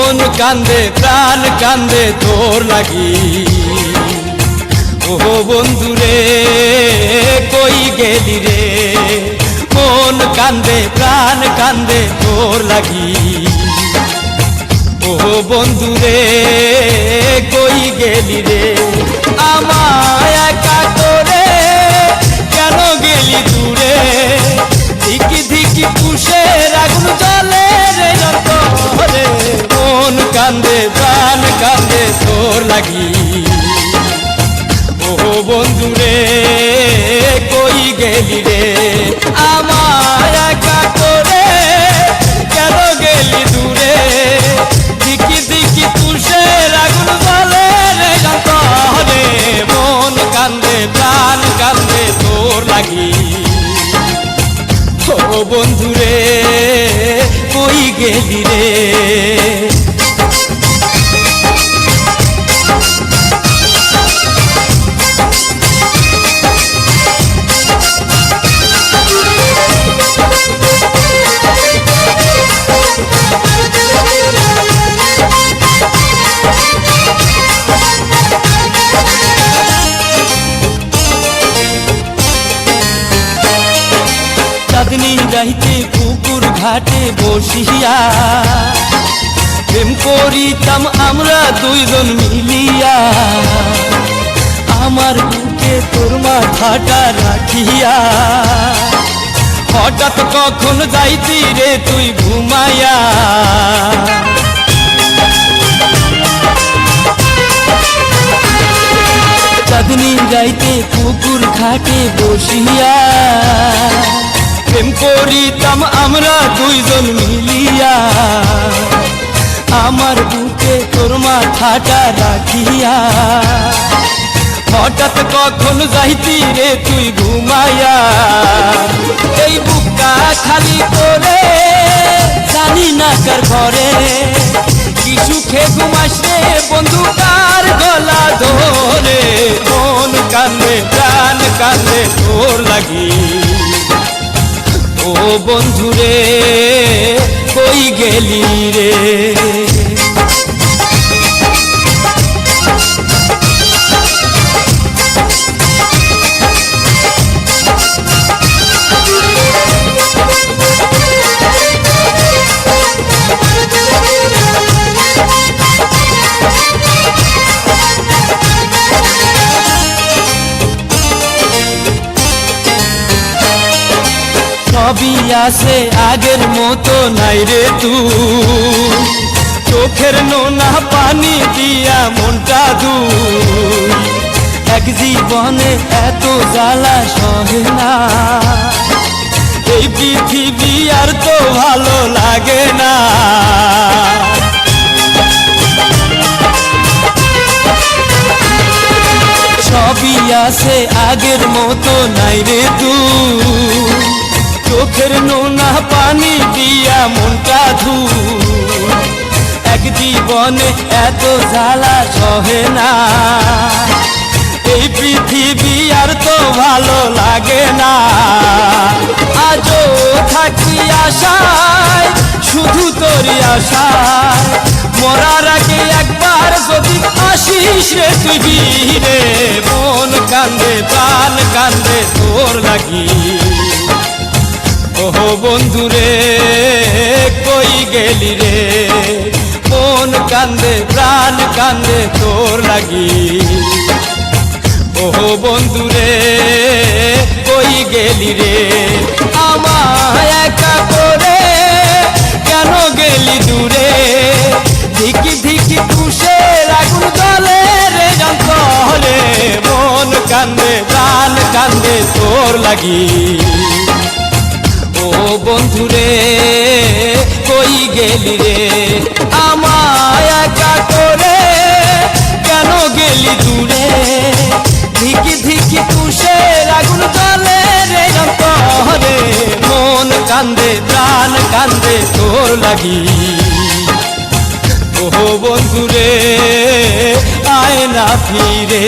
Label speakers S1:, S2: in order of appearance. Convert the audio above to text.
S1: মন কান্দে প্রাণ কান্দে তোর লাগি। ও বন্ধুরে কই গেলি রে, মন কান্দে প্রাণ কান্দে তোর লাগি। ও বন্ধুরে কই গেলি রে, আমায় একা করে কেন গেলি দূরে। ধিকি ধিকি পুষে আগুন জ্বলে রে অন্তরে, মন কান্দে প্রাণ কান্দে তোর লাগি। ও বন্ধুরে কই গেলি রে, আমায় একা করে কেন গেলি দূরে। দিকি দিকি পুষে আগুন জ্বলে রে অন্তরে, মন কান্দে প্রাণ কান্দে তোর লাগি। ও বন্ধুরে কই গেলি রে। চাঁদনি রাইতে পুকুর ঘাটে বসিয়া প্রেম করিতাম আমরা দুইজন মিলিয়া। আমার বুকে তোর মাথাটা রাখিয়া হঠাৎ কখন যাইতি রে তুই ঘুমাইয়া। চাঁদনি রাইতে পুকুর ঘাটে বসিয়া প্রেম করিতাম আমরা দুইজন মিলিয়া। আমার বুকে তোর মাথাটা রাখিয়া হঠাৎ কখন যাইতি রে তুই ঘুমাইয়া। এই বুকটা খালি করে জানি না কার ঘরে, কি সুখে ঘুমাস রে বন্ধু কার গলা ধরে। মন কান্দে প্রাণ কান্দে তোর লাগি। ও বন্ধুরে কই গেলি রে। সবই আছে আগের মতো নাই রে তুই, চোখের নোনা পানি দিয়া মনটা দুই। এক জীবনে এত জ্বালা সহে না, এই পৃথিবী আর তো ভালো লাগে না। সবই আছে আগের মতো নাই রে তুই, চোখের নোনা পানি দিয়া মনটা ধুই। এক জীবনে এত জ্বালা সহে না, এই পৃথিবী আর তো ভালো লাগে না। আজও থাকি আশায় শুধু তোরই আশায়, মরার আগে একবার যদি আসিস রে তুই ফিরে। মন কান্দে প্রাণ কান্দে তোর লাগি। ও বন্ধুরে কই গেলি রে, মন কান্দে প্রাণ কান্দে তোর লাগি। ও বন্ধুরে কই গেলি রে, আমায় একা করে কেন গেলি দূরে। ধিকি ধিকি পুষে আগুন জ্বলে রে অন্তরে, মন কান্দে প্রাণ কান্দে তোর লাগি। ও বন্ধুরে কই গেলি রে, আমায় একা করে কেন গেলি দূরে। ধিকি ধিকি পুষে আগুন জ্বলে রে অন্তরে, মন কান্দে প্রাণ কান্দে তোর লাগি। ও বন্ধুরে আয় না ফিরে।